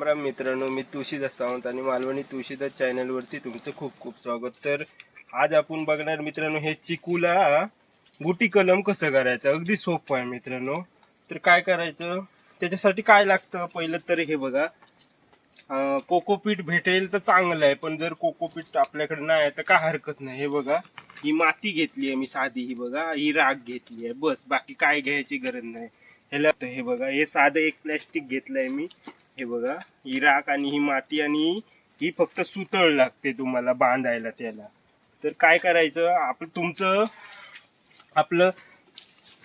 राम मित्रांनो, मी तुळशीदास सावंत आणि मालवणी तुळशीदास चॅनलवरती तुमचं खूप खूप स्वागत. तर आज आपण बघणार मित्रांनो, हे चिकूला गुटी कलम कसं करायचं. अगदी सोपं आहे मित्रांनो. तर काय करायचं, त्याच्यासाठी काय लागतं पहिलं तर हे बघा, कोकोपीट भेटेल तर चांगलं आहे, पण जर कोकोपीट आपल्याकडे नाही आहे तर काय हरकत नाही. हे बघा, ही माती घेतली आहे मी साधी, ही बघा ही राख घेतली आहे, बस बाकी काय घ्यायची गरज नाही. ह्याला हे बघा, हे साधं एक प्लॅस्टिक घेतलंय मी. हे बघा, ही राख आणि ही माती आणि ही फक्त सुतळ लागते तुम्हाला बांधायला त्याला. तर काय करायचं, तुमचं आपलं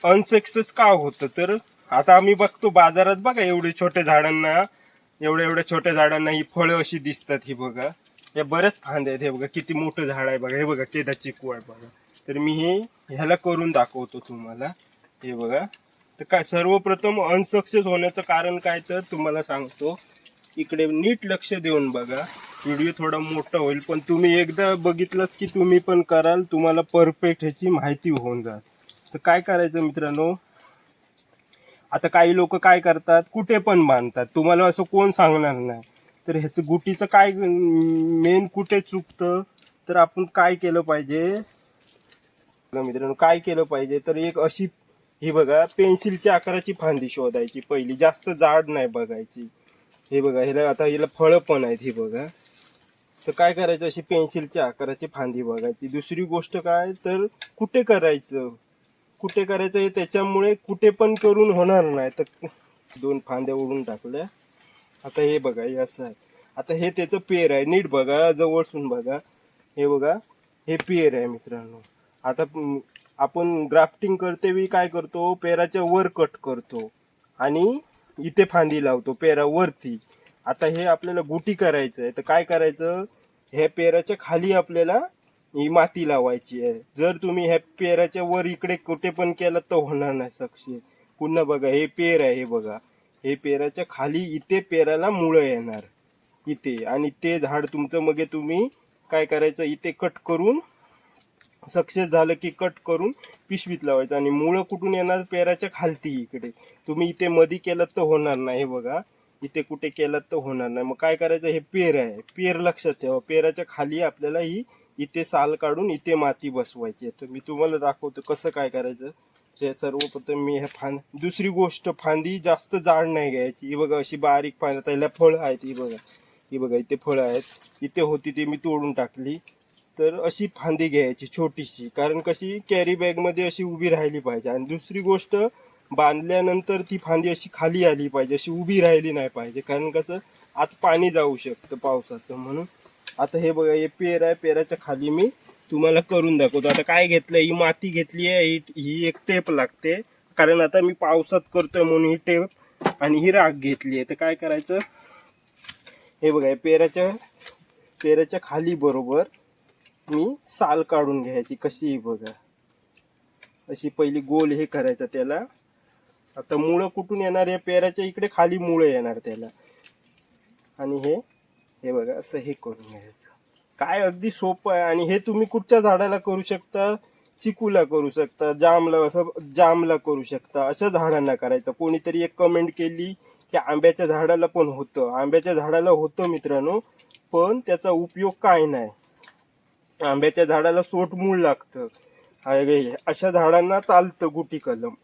अनसक्सेस का होतं, तर आता आम्ही बघतो बाजारात बघा, एवढे छोटे झाडांना, एवढ्या छोट्या झाडांना ही फळं अशी दिसतात. ही बघा, या बऱ्याच फांद्या आहेत. हे बघा किती मोठं झाड आहे बघा, हे बघा केदा चिकू आहे बघा. तर मी ह्याला करून दाखवतो तुम्हाला. हे बघा, तर काय सर्वप्रथम अनसक्सेस होण्याचं कारण काय तर तुम्हाला सांगतो. इकडे नीट लक्ष देऊन बघा, व्हिडिओ थोडा मोठा होईल, पण तुम्ही एकदा बघितलं की तुम्ही पण कराल, तुम्हाला परफेक्ट ह्याची माहिती होऊन जाईल. तर काय करायचं मित्रांनो, आता काही लोक काय करतात, कुठे पण बांधतात, तुम्हाला असं कोण सांगणार नाही. तर ह्याचं गुटीचं काय मेन कुठे चुकतं, तर आपण काय केलं पाहिजे मित्रांनो, काय केलं पाहिजे तर एक अशी, ही बघा पेन्सिलच्या आकाराची फांदी शोधायची पहिली, जास्त जाड नाही बघायची. हे बघा, हिला फळं पण आहेत, ही बघा. तर काय करायचं, अशी पेन्सिलच्या आकाराची फांदी बघायची. दुसरी गोष्ट काय तर कुठे करायचं हे त्याच्यामुळे कुठे पण करून होणार नाही. तर 2 फांद्या ओढून टाकल्या. आता हे बघा, हे असं आहे. आता हे त्याचं पेर आहे, नीट बघा, जवळसून बघा. हे बघा, हे पेर आहे मित्रांनो. आता आपण ग्राफ्टिंग करते वेळी काय करतो, पेराच्या वर कट करतो आणि इथे फांदी लावतो पेरावरती. आता हे आपल्याला गुटी करायचं आहे, तर काय करायचं, ह्या पेराच्या खाली आपल्याला ही माती लावायची आहे. जर तुम्ही ह्या पेराच्या वर इकडे कुठे पण केलं तर होणार नाही सक्सेस. पुन्हा बघा, हे पेर आहे, हे बघा, हे पेराच्या खाली इथे पेराला मुळं येणार इथे, आणि ते झाड तुमचं मग तुम्ही काय करायचं, इथे कट करून, सक्सेस झालं की कट करून पिशवीत लावायचं. आणि मुळं कुठून येणार, पेराच्या खालती इकडे. तुम्ही इथे मधी केलं तर होणार नाही. हे बघा, इथे कुठे केलं तर होणार नाही. मग काय करायचं, हे पेर आहे, पेर लक्षात ठेवा, पेराच्या खाली आपल्याला ही इथे साल काढून इथे माती बसवायची. तर मी तुम्हाला दाखवतो कसं काय करायचं. सर्वप्रथम मी हे दुसरी गोष्ट, फांदी जास्त जाड नाही घ्यायची. ही बघा, अशी बारीक फांदी. त्याला फळं आहेत, ही बघा, ही बघा इथे फळं आहेत, इथे होती ती मी तोडून टाकली. तर अशी फांदी घ्यायची छोटीशी, कारण कशी कॅरी बॅगमध्ये अशी उभी राहिली पाहिजे. आणि दुसरी गोष्ट, बांधल्यानंतर ती फांदी अशी खाली आली पाहिजे, अशी उभी राहिली नाही पाहिजे, कारण कसं आत पाणी जाऊ शकतं पावसाचं, म्हणून. आता हे बघा, हे पेर आहे, पेराच्या खाली मी तुम्हाला करून दाखवतो. आता काय घेतलं, ही माती घेतली आहे, ही एक टेप लागते, कारण आता मी पावसात करतोय म्हणून ही टेप, आणि ही राख घेतली आहे. तर काय करायचं, हे बघा, पेराच्या खाली बरोबर मी साल काढून घ्यायची, कशी बघा, अशी पहिली गोल हे करायचं त्याला. आता मुळं कुठून येणार, या पेराच्या इकडे खाली मुळं येणार त्याला, आणि हे बघा असं हे करून घ्यायचं. काय अगदी सोपं आहे. आणि हे तुम्ही कुठच्या झाडाला करू शकता, चिकूला करू शकता, जामला करू शकता, अशा झाडांना करायचं. कोणीतरी एक कमेंट केली की आंब्याच्या झाडाला पण होतं. आंब्याच्या झाडाला होतं मित्रांनो, पण त्याचा उपयोग काय नाही. आंब्याच्या झाडाला सोटमूळ लागतं, अशा झाडांना चालतं गुटी कलम.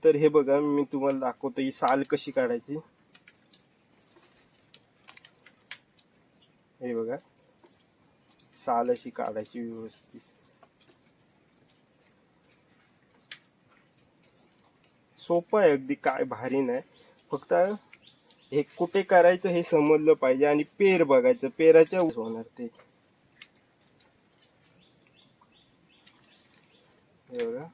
तर हे बघा, मी तुम्हाला दाखवतो ही साल कशी काढायची. हे बघा, साल अशी काढायची व्यवस्थित. सोपं आहे अगदी, काय भारी नाही. फक्त हे कुठे करायचं हे समजलं पाहिजे, आणि पेर बघायचं, पेराच्या होणार ते. हे बघा,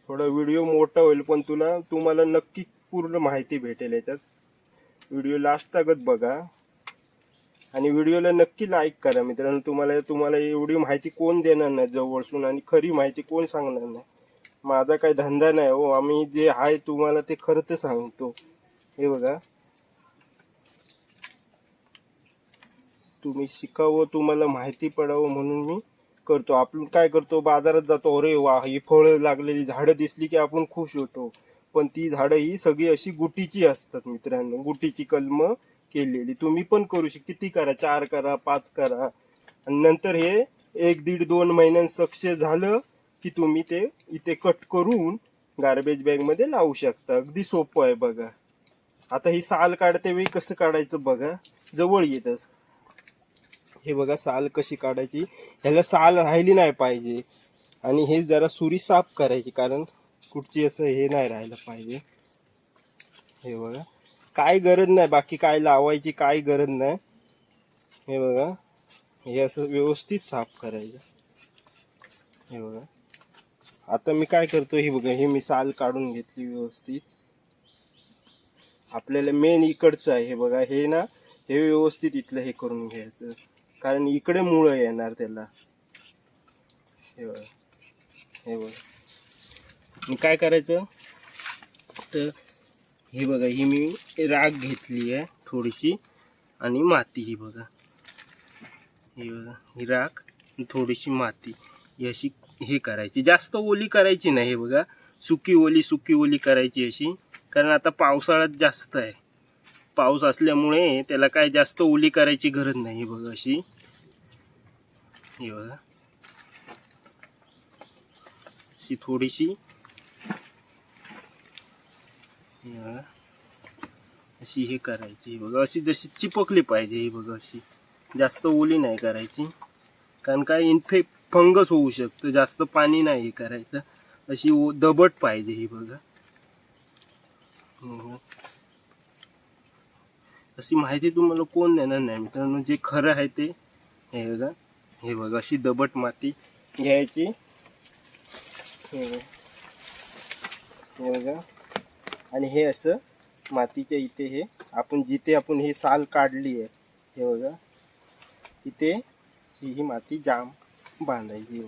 थोडा व्हिडिओ मोठा होईल, पण तुम्हाला नक्की पूर्ण माहिती भेटेल याच्यात. व्हिडिओ लास्ट तक बघा, आणि व्हिडिओला नक्की लाईक करा मित्रांनो. तुम्हाला एवढी माहिती कोण देणार नाही जवळसून, आणि खरी माहिती कोण सांगणार नाही. माझा काही धंदा नाही हो, आम्ही जे आहे तुम्हाला ते खरं ते सांगतो. हे बघा, तुम्ही शिकावं, तुम्हाला माहिती पडावं म्हणून मी करतो. आपण काय करतो, बाजारात जातो, अरे वा ही फळं लागलेली झाडं दिसली की आपण खुश होतो, पण ती झाडं ही सगळी अशी गुटीची असतात मित्रांनो, गुटीची कलम केलेली. तुम्ही पण करू शकता, किती करा, 4 करा, 5 करा, आणि नंतर हे 1-1.5-2 महिन्यां सक्सेस झालं की तुम्ही ते इथे कट करून गार्बेज बॅग मध्ये लावू शकता. अगदी सोपं आहे बघा. आता ही साल काढते वेळी कसं काढायचं बघा, जवळ येतं. हे बघा साल कशी काढायची, ह्याला साल राहिली नाही पाहिजे. आणि हे जरा सुरी साफ करायची, कारण कुठची असं हे नाही राहिलं पाहिजे. हे बघा, काय गरज नाही, बाकी काय लावायची काय गरज नाही. हे बघा, हे असं व्यवस्थित साफ करायचं. हे बघा, आता मी काय करतो, हे बघा, हे मी साल काढून घेतली व्यवस्थित. आपल्याला मेन इकडचं आहे. हे बघा, हे ना, हे व्यवस्थित इथलं हे करून घ्यायचं, कारण इकडे मुळं येणार त्याला. हे बघा, हे बघा, मी काय करायचं तर हे बघा, ही मी राख घेतली आहे थोडीशी, आणि माती. ही बघा, ही बघा, ही राख थोडीशी माती, ही अशी हे करायची. जास्त ओली करायची नाही. हे बघा, सुकी ओली करायची अशी, कारण आता पावसाळ्यात जास्त आहे, पाऊस असल्यामुळे त्याला काय जास्त ओली करायची गरज नाही. हे बघा, अशी, हे बघा, अशी थोडीशी, अशी हे करायची. बघा, अशी जशी चिपकली पाहिजे. ही बघा, अशी जास्त ओली नाही करायची, कारण काय फंगस होऊ शकतं. जास्त पाणी नाही हे करायचं, अशी दबट पाहिजे. ही बघा, अशी माहिती तुम्हाला कोण देणार नाही मित्रांनो, जे खरं आहे ते. हे बघा, हे बघा, अशी दबट माती घ्यायची. हे बघा, आणि हे असं मातीच्या इथे, हे आपण जिथे आपण ही साल काढली आहे, हे बघा, इथे ही माती जाम बांधायची.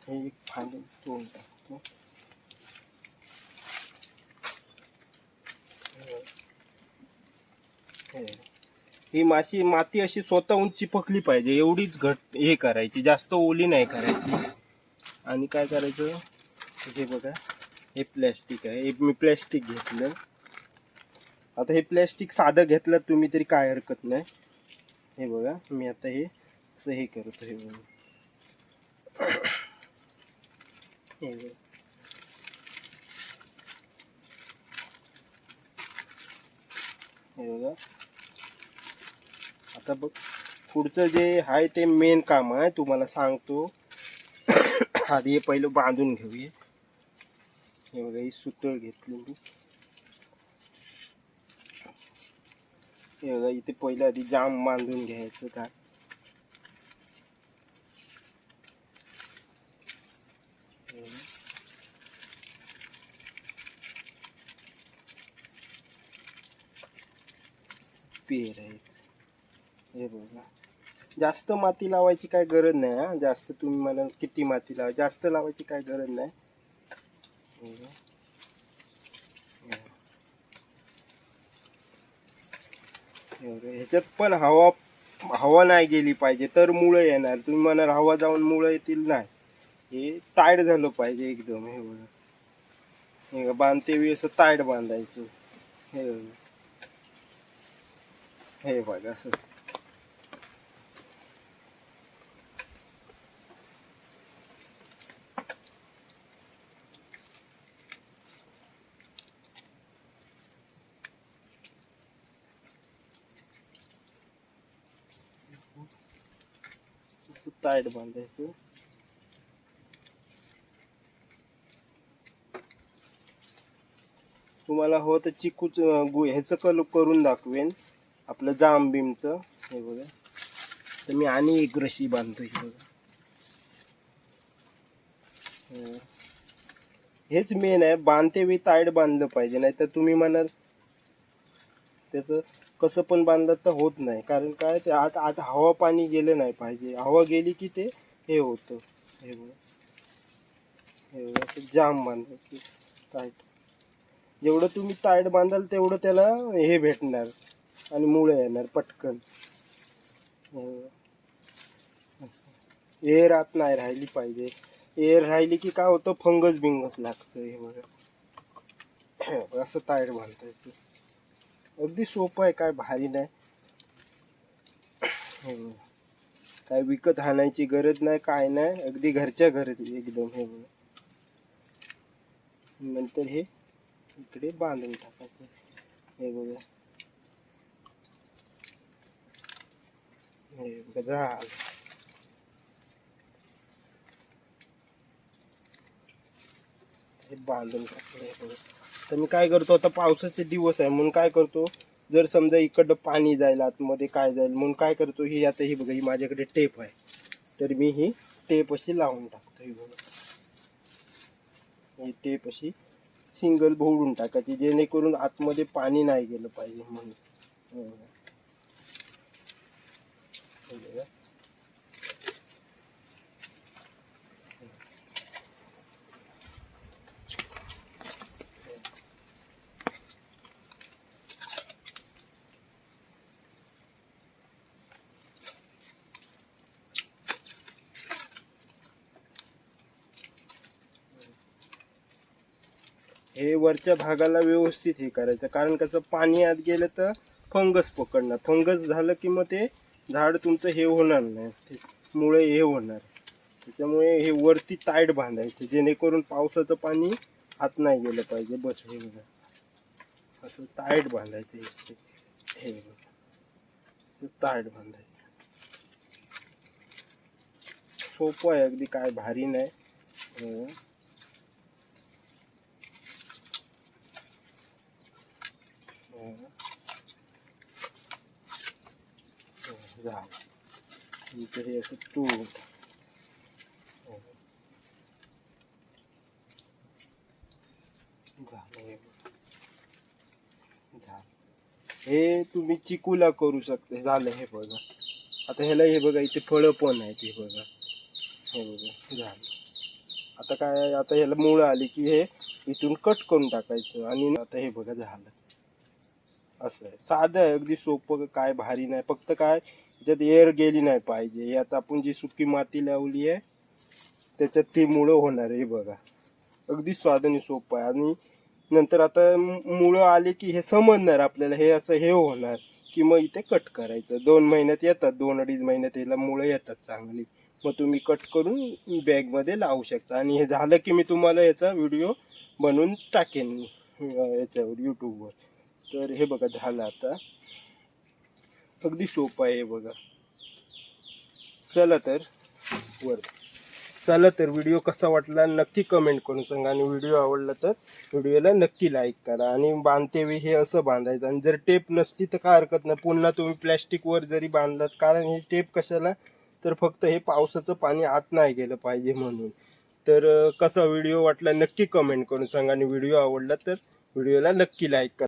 हे एक फांदी तोडून टाकतो. ही माती अशी स्वतःहून चिपकली पाहिजे, एवढीच घट हे करायची, जास्त ओली नाही करायची. आणि काय करायचं, हे बघा, हे प्लॅस्टिक आहे. हे मी प्लॅस्टिक घेतलं. आता हे प्लॅस्टिक साधं घेतलं तुम्ही तरी काय हरकत नाही. हे बघा, मी आता हे असं हे करतो. हे बघा, हे बघा, हे बघा. आता बघ, पुढचं जे आहे ते मेन काम आहे, तुम्हाला सांगतो. आधी हे पहिलं बांधून घेऊया. हे बघा, ही सुतळ घेतली मी. हे बघा, इथे पहिलं आधी जाम बांधून घ्यायचं का. पेर आहे. हे बघा, जास्त माती लावायची काय गरज नाही. हा, जास्त तुम्ही मला किती माती लावा, जास्त लावायची काय गरज नाही. ह्याच्यात पण हवा नाही गेली पाहिजे, तर मुळं येणार. तुम्ही म्हणाल हवा जाऊन मुळं येतील, नाही. हे ताईट झालं पाहिजे एकदम. हे बघा, हे बांधते वेळी असं ताईट बांधायचं. हे बघा, हे बघा, असं. ताईट बांधायचं. तुम्हाला हो तर चिकूच ह्याचं करून दाखवेन, आपलं जांबिमचं. हे बघा, तर मी आणि एक रशी बांधतोय. बघा, हेच मेन आहे, बांधते वेळी ताईट बांधलं पाहिजे, नाही तर तुम्ही म्हणाल त्याचं कसं पण बांधलं तर होत नाही. कारण काय, ते आता हवा पाणी गेलं नाही पाहिजे. हवा गेली की ते हे होतं. हे बघा, हे बघा, जाम बांधायची ताईट. जेवढं तुम्ही ताईट बांधाल तेवढं त्याला हे भेटणार, आणि मुळे येणार पटकन. एअर आत नाही राहिली पाहिजे. एअर राहिली की काय होतं, फंगस बिंगस लागतं. हे बघा असं ताईट बांधता येते. अगदी सोपं आहे, काय भारी नाही. हे बघा, काय विकत आणायची गरज नाही, काय नाही, अगदी घरच्या घरात एकदम. हे बघा, नंतर हे इकडे बांधून टाकायचं. हे बघा, हे बघा झालं. हे बांधून टाकलं. हे बघा, तर मी काय करतो, आता पावसाचे दिवस आहे म्हणून काय करतो, जर समजा इकडं पाणी जाईल आतमध्ये काय जाईल म्हणून काय करतो, ही आता ही बघा, ही माझ्याकडे टेप आहे, तर मी ही टेप अशी लावून टाकतो. ही बघा, ही टेप अशी सिंगल भोवडून टाकायची, जेणेकरून आतमध्ये पाणी नाही गेलं पाहिजे म्हणून. हे वरच्या भागाला व्यवस्थित हे करायचं, कारण कसं पाणी आत गेलं तर फंगस पकडणार. फंगस झालं की मग ते झाड तुमचं हे होणार नाही, ते मुळे हे होणार. त्याच्यामुळे हे वरती ताईट बांधायचं, जेणेकरून पावसाचं पाणी आत नाही गेलं पाहिजे. बस हे बघा, असं ताईट बांधायचं. हे बघा, ताईट बांधायचं. सोपं आहे अगदी, काय भारी नाही. झालं, इथे हे असं तोडून झालं. हे तुम्ही चिकूला करू शकता. झालं, हे बघा. आता ह्याला हे बघा, इथे फळं पण आहेत. हे बघा, हे बघा, झालं. आता काय, आता ह्याला मुळं आली की हे इथून कट करून टाकायचं. आणि आता हे बघा, झालं. असं आहे, साधं आहे, अगदी सोपं, काय भारी नाही. फक्त काय, त्याच्यात एअर गेली नाही पाहिजे. हे आता आपण जी सुकी माती लावली आहे त्याच्यात ती मुळं होणार आहे. हे बघा, अगदी स्वादाने सोपं आहे. आणि नंतर आता मुळं आले की हे समजणार आपल्याला, हे असं हे होणार की मग इथे कट करायचं. 2 महिन्यात येतात, 2-2.5 महिन्यात याला मुळं येतात चांगली. मग तुम्ही कट करून बॅगमध्ये लावू शकता. आणि हे झालं की मी तुम्हाला याचा व्हिडिओ बनवून टाकेन याच्यावर, यूट्यूबवर. तर हे बघा, झालं. आता अगदी सोपं आहे. हे बघा. चला तर व्हिडिओ कसा वाटला नक्की कमेंट करून सांगा. आणि व्हिडिओ आवडला तर व्हिडिओला नक्की लाईक करा. आणि बांधते वेळी हे असं बांधायचं. आणि जर टेप नसती तर काय हरकत नाही, पुन्हा तुम्ही प्लॅस्टिकवर जरी बांधलात, कारण हे टेप कशाला, तर फक्त हे पावसाचं पाणी आत नाही गेलं पाहिजे म्हणून. तर कसा व्हिडिओ वाटला नक्की कमेंट करून सांगा. आणि व्हिडिओ आवडला तर व्हिडिओला नक्की लाईक करा.